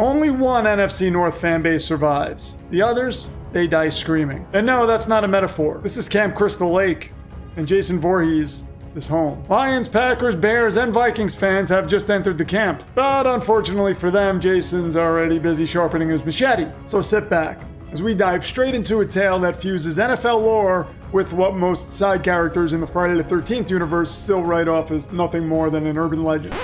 Only one NFC North fan base survives. The others, they die screaming. And no, that's not a metaphor. This is Camp Crystal Lake, and Jason Voorhees is home. Lions, Packers, Bears, and Vikings fans have just entered the camp. But unfortunately for them, Jason's already busy sharpening his machete. So sit back as we dive straight into a tale that fuses NFL lore with what most side characters in the Friday the 13th universe still write off as nothing more than an urban legend.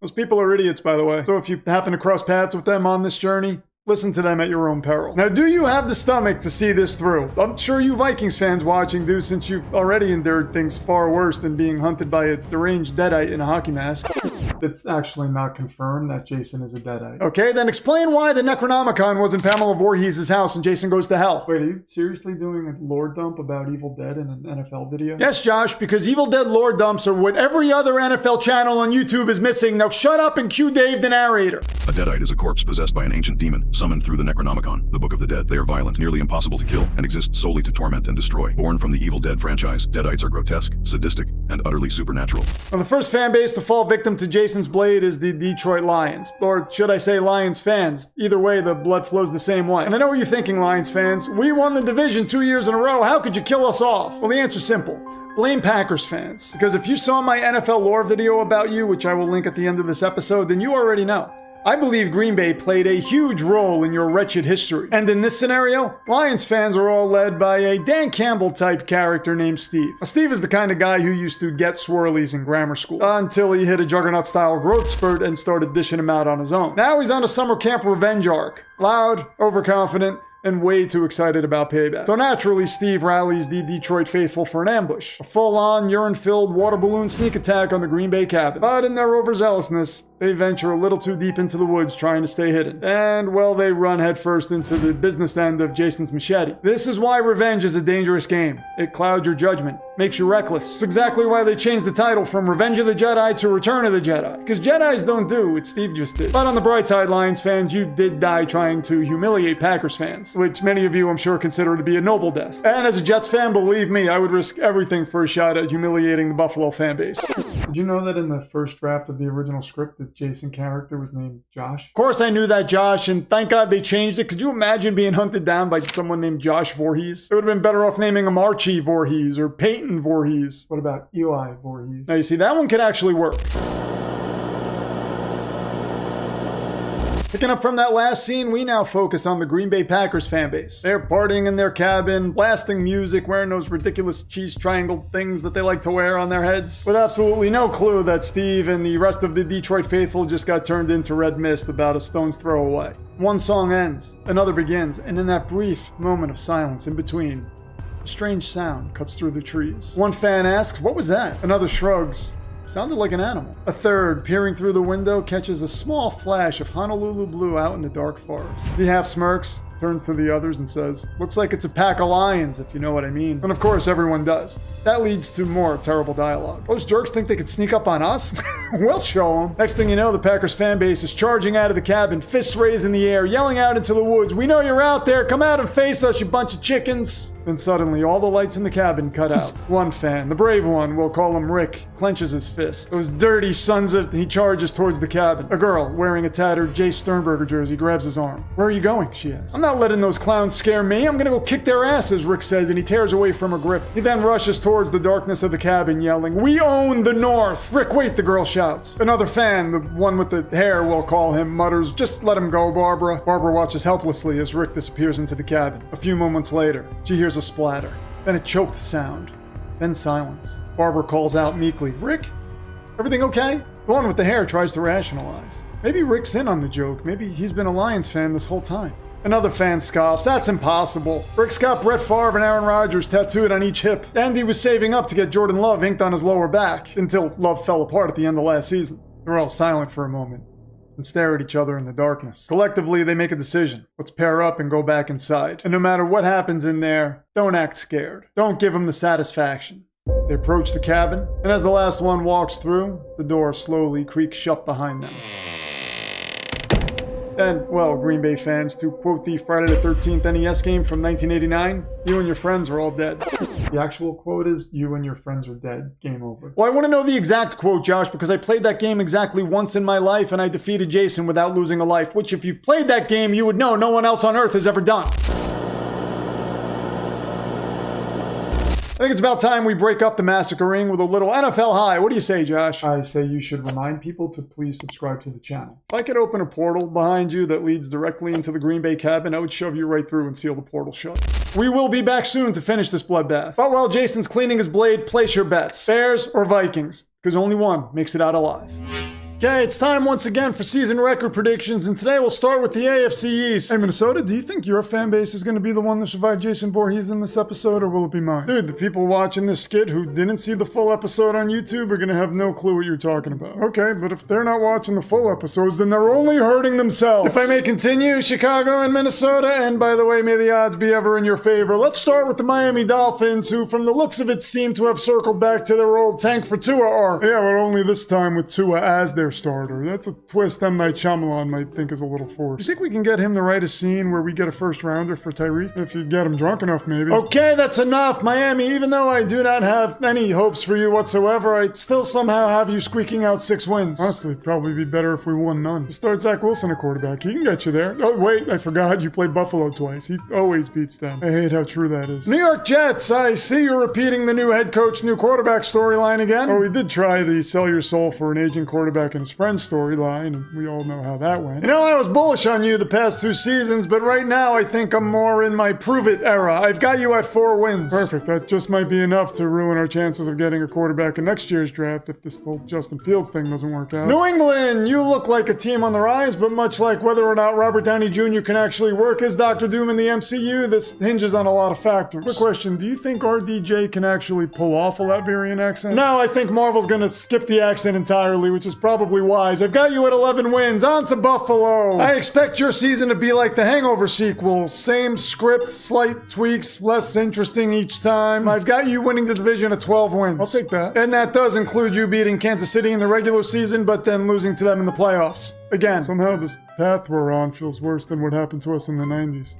Those people are idiots, by the way. So if you happen to cross paths with them on this journey, listen to them at your own peril. Now, do you have the stomach to see this through? I'm sure you Vikings fans watching do, since you've already endured things far worse than being hunted by a deranged deadite in a hockey mask. It's actually not confirmed that Jason is a deadite. Okay, then explain why the Necronomicon was in Pamela Voorhees' house and Jason goes to hell. Wait, are you seriously doing a lore dump about Evil Dead in an NFL video? Yes, Josh, because Evil Dead lore dumps are what every other NFL channel on YouTube is missing. Now shut up and cue Dave the narrator. A deadite is a corpse possessed by an ancient demon, summoned through the Necronomicon, the Book of the Dead. They are violent, nearly impossible to kill, and exist solely to torment and destroy. Born from the Evil Dead franchise, deadites are grotesque, sadistic, and utterly supernatural. Well, the first fan base to fall victim to Jason's blade is the Detroit Lions. Or should I say Lions fans? Either way, the blood flows the same way. And I know what you're thinking, Lions fans. We won the division 2 years in a row. How could you kill us off? Well, the answer's simple. Blame Packers fans. Because if you saw my NFL lore video about you, which I will link at the end of this episode, then you already know. I believe Green Bay played a huge role in your wretched history. And in this scenario, Lions fans are all led by a Dan Campbell type character named Steve. Now, Steve is the kind of guy who used to get swirlies in grammar school until he hit a Juggernaut style growth spurt and started dishing them out on his own. Now he's on a summer camp revenge arc. Loud, overconfident, and way too excited about payback. So naturally, Steve rallies the Detroit faithful for an ambush. A full-on, urine-filled water balloon sneak attack on the Green Bay cabin. But in their overzealousness, they venture a little too deep into the woods trying to stay hidden. And, well, they run headfirst into the business end of Jason's machete. This is why revenge is a dangerous game. It clouds your judgment, makes you reckless. It's exactly why they changed the title from Revenge of the Jedi to Return of the Jedi. Because Jedis don't do what Steve just did. But on the bright side, Lions fans, you did die trying to humiliate Packers fans, which many of you, I'm sure, consider to be a noble death. And as a Jets fan, believe me, I would risk everything for a shot at humiliating the Buffalo fan base. Did you know that in the first draft of the original script, the Jason character was named Josh? Of course I knew that, Josh, and thank God they changed it. Could you imagine being hunted down by someone named Josh Voorhees? It would have been better off naming him Archie Voorhees or Peyton Voorhees. What about Eli Voorhees? Now you see, that one could actually work. Picking up from that last scene, we now focus on the Green Bay Packers fan base. They're partying in their cabin, blasting music, wearing those ridiculous cheese triangle things that they like to wear on their heads, with absolutely no clue that Steve and the rest of the Detroit faithful just got turned into red mist about a stone's throw away. One song ends, another begins, and in that brief moment of silence in between, a strange sound cuts through the trees. One fan asks, "What was that?" Another shrugs. Sounded like an animal. A third, peering through the window, catches a small flash of Honolulu blue out in the dark forest. He half smirks, turns to the others and says, "Looks like it's a pack of lions, if you know what I mean." And of course, everyone does. That leads to more terrible dialogue. Those jerks think they could sneak up on us? We'll show them. Next thing you know, the Packers fan base is charging out of the cabin, fists raised in the air, yelling out into the woods, "We know you're out there! Come out and face us, you bunch of chickens!" Then suddenly, all the lights in the cabin cut out. One fan, the brave one, we'll call him Rick, clenches his fist. Those dirty sons of... He charges towards the cabin. A girl, wearing a tattered Jay Sternberger jersey, grabs his arm. "Where are you going?" she asks. "I'm not letting those clowns scare me. I'm gonna go kick their asses," Rick says, and he tears away from her grip. He then rushes towards the darkness of the cabin, yelling, "We own the North!" "Rick, wait," the girl shouts. Another fan, the one with the hair, we'll call him, mutters, "Just let him go, Barbara." Barbara watches helplessly as Rick disappears into the cabin. A few moments later, she hears a splatter, then a choked sound, then silence. Barbara calls out meekly, "Rick? Everything okay?" The one with the hair tries to rationalize. Maybe Rick's in on the joke. Maybe he's been a Lions fan this whole time. Another fan scoffs, "That's impossible. Rick's got Brett Favre and Aaron Rodgers tattooed on each hip, and he was saving up to get Jordan Love inked on his lower back, until Love fell apart at the end of last season." They're all silent for a moment and stare at each other in the darkness. Collectively, they make a decision. Let's pair up and go back inside. And no matter what happens in there, don't act scared. Don't give them the satisfaction. They approach the cabin, and as the last one walks through, the door slowly creaks shut behind them. And, well, Green Bay fans, to quote the Friday the 13th NES game from 1989, you and your friends are all dead. The actual quote is, "You and your friends are dead. Game over." Well, I want to know the exact quote, Josh, because I played that game exactly once in my life and I defeated Jason without losing a life, which if you've played that game, you would know no one else on Earth has ever done. I think it's about time we break up the massacring with a little NFL high. What do you say, Josh? I say you should remind people to please subscribe to the channel. If I could open a portal behind you that leads directly into the Green Bay cabin, I would shove you right through and seal the portal shut. We will be back soon to finish this bloodbath. But while Jason's cleaning his blade, place your bets. Bears or Vikings? Because only one makes it out alive. Okay, it's time once again for season record predictions, and today we'll start with the AFC East. Hey, Minnesota, do you think your fan base is going to be the one that survived Jason Voorhees in this episode, or will it be mine? Dude, the people watching this skit who didn't see the full episode on YouTube are going to have no clue what you're talking about. Okay, but if they're not watching the full episodes, then they're only hurting themselves. If I may continue, Chicago and Minnesota, and by the way, may the odds be ever in your favor. Let's start with the Miami Dolphins, who, from the looks of it, seem to have circled back to their old tank for Tua arc. Yeah, but only this time with Tua as their starter. That's a twist M. Night Shyamalan might think is a little forced. You think we can get him to write a scene where we get a first rounder for Tyreek? If you get him drunk enough, maybe. Okay, that's enough, Miami. Even though I do not have any hopes for you whatsoever, I still somehow have you squeaking out 6 wins. Honestly, it'd probably be better if we won none. Just start Zach Wilson at quarterback. He can get you there. Oh, wait, I forgot you played Buffalo twice. He always beats them. I hate how true that is. New York Jets, I see you're repeating the new head coach, new quarterback storyline again. Oh, we did try the sell your soul for an aging quarterback and his friend's storyline, and we all know how that went. You know, I was bullish on you the past 2 seasons, but right now I think I'm more in my prove it era. I've got you at 4 wins. Perfect. That just might be enough to ruin our chances of getting a quarterback in next year's draft if this whole Justin Fields thing doesn't work out. New England, you look like a team on the rise, but much like whether or not Robert Downey Jr. can actually work as Dr. Doom in the MCU, this hinges on a lot of factors. Quick question, do you think RDJ can actually pull off a Latvian accent? No, I think Marvel's gonna skip the accent entirely, which is probably wise. I've got you at 11 wins. On to Buffalo. I expect your season to be like the Hangover sequel. Same script, slight tweaks, less interesting each time. I've got you winning the division at 12 wins. I'll take that. And that does include you beating Kansas City in the regular season, but then losing to them in the playoffs. Again, somehow this path we're on feels worse than what happened to us in the 90s.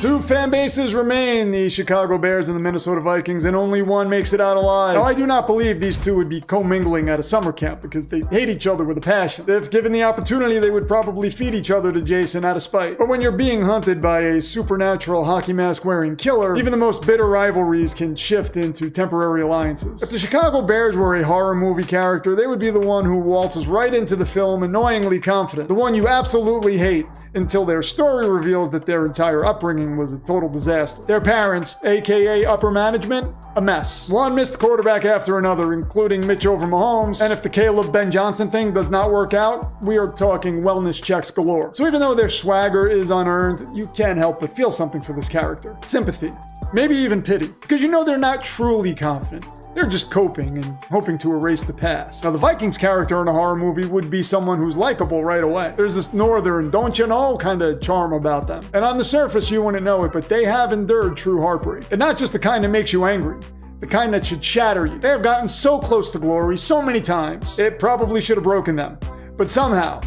2 fan bases remain, the Chicago Bears and the Minnesota Vikings, and only one makes it out alive. Now, I do not believe these two would be commingling at a summer camp because they hate each other with a passion. If given the opportunity, they would probably feed each other to Jason out of spite. But when you're being hunted by a supernatural hockey mask wearing killer, even the most bitter rivalries can shift into temporary alliances. If the Chicago Bears were a horror movie character, they would be the one who waltzes right into the film annoyingly confident, the one you absolutely hate, until their story reveals that their entire upbringing was a total disaster. Their parents, aka upper management, a mess. One missed quarterback after another, including Mitch over Mahomes, and if the Caleb Ben Johnson thing does not work out, we are talking wellness checks galore. So even though their swagger is unearned, you can't help but feel something for this character. Sympathy. Maybe even pity. Because you know they're not truly confident. They're just coping and hoping to erase the past. Now, the Vikings character in a horror movie would be someone who's likable right away. There's this northern, don't you know, kind of charm about them. And on the surface, you wouldn't know it, but they have endured true heartbreak. And not just the kind that makes you angry. The kind that should shatter you. They have gotten so close to glory so many times. It probably should have broken them. But somehow,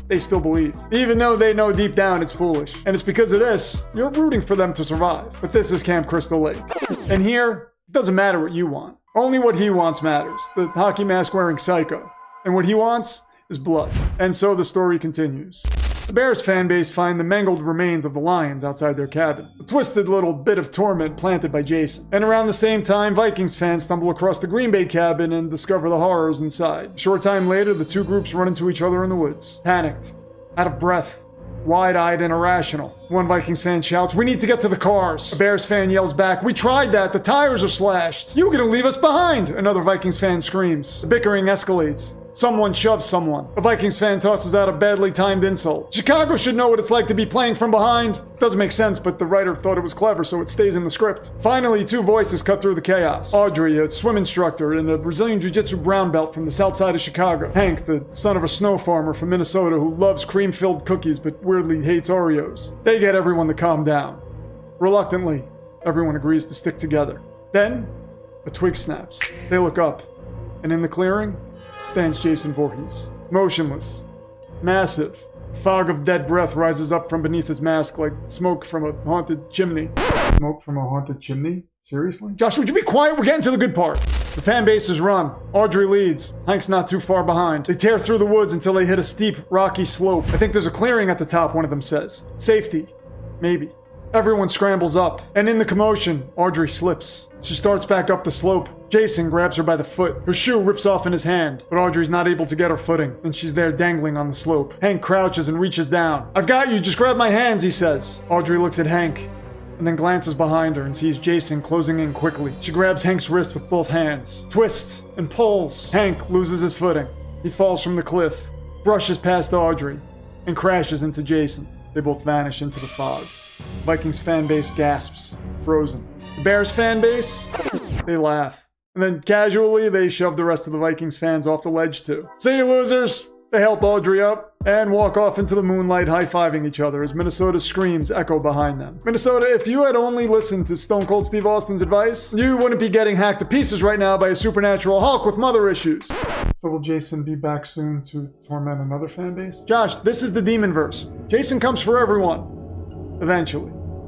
they still believe. Even though they know deep down it's foolish. And it's because of this, you're rooting for them to survive. But this is Camp Crystal Lake. And here, it doesn't matter what you want. Only what he wants matters. The hockey mask wearing psycho. And what he wants is blood. And so the story continues. The Bears fan base find the mangled remains of the Lions outside their cabin. A twisted little bit of torment planted by Jason. And around the same time, Vikings fans stumble across the Green Bay cabin and discover the horrors inside. A short time later, the two groups run into each other in the woods. Panicked. Out of breath. Wide-eyed and irrational. One Vikings fan shouts, "We need to get to the cars." A Bears fan yells back, "We tried that. The tires are slashed." "You're gonna leave us behind," another Vikings fan screams. The bickering escalates. Someone shoves someone. A Vikings fan tosses out a badly timed insult. Chicago should know what it's like to be playing from behind. It doesn't make sense, but the writer thought it was clever, so it stays in the script. Finally, 2 voices cut through the chaos. Audrey, a swim instructor, and a Brazilian Jiu-Jitsu brown belt from the south side of Chicago. Hank, the son of a snow farmer from Minnesota who loves cream-filled cookies but weirdly hates Oreos. They get everyone to calm down. Reluctantly, everyone agrees to stick together. Then, a twig snaps. They look up, and in the clearing stands Jason Voorhees. Motionless. Massive. Fog of dead breath rises up from beneath his mask like smoke from a haunted chimney. Smoke from a haunted chimney? Seriously? Josh, would you be quiet? We're getting to the good part. The fan base is run. Audrey leads. Hank's not too far behind. They tear through the woods until they hit a steep, rocky slope. I think there's a clearing at the top, one of them says. Safety. Maybe. Everyone scrambles up. And in the commotion, Audrey slips. She starts back up the slope. Jason grabs her by the foot. Her shoe rips off in his hand, but Audrey's not able to get her footing, and she's there dangling on the slope. Hank crouches and reaches down. I've got you, just grab my hands, he says. Audrey looks at Hank, and then glances behind her and sees Jason closing in quickly. She grabs Hank's wrist with both hands, twists, and pulls. Hank loses his footing. He falls from the cliff, brushes past Audrey, and crashes into Jason. They both vanish into the fog. Vikings fan base gasps, frozen. The Bears fan base, they laugh. And then casually, they shove the rest of the Vikings fans off the ledge too. See you, losers! They help Audrey up and walk off into the moonlight, high-fiving each other as Minnesota's screams echo behind them. Minnesota, if you had only listened to Stone Cold Steve Austin's advice, you wouldn't be getting hacked to pieces right now by a supernatural Hulk with mother issues. So will Jason be back soon to torment another fan base? Josh, this is the Demonverse. Jason comes for everyone. Eventually.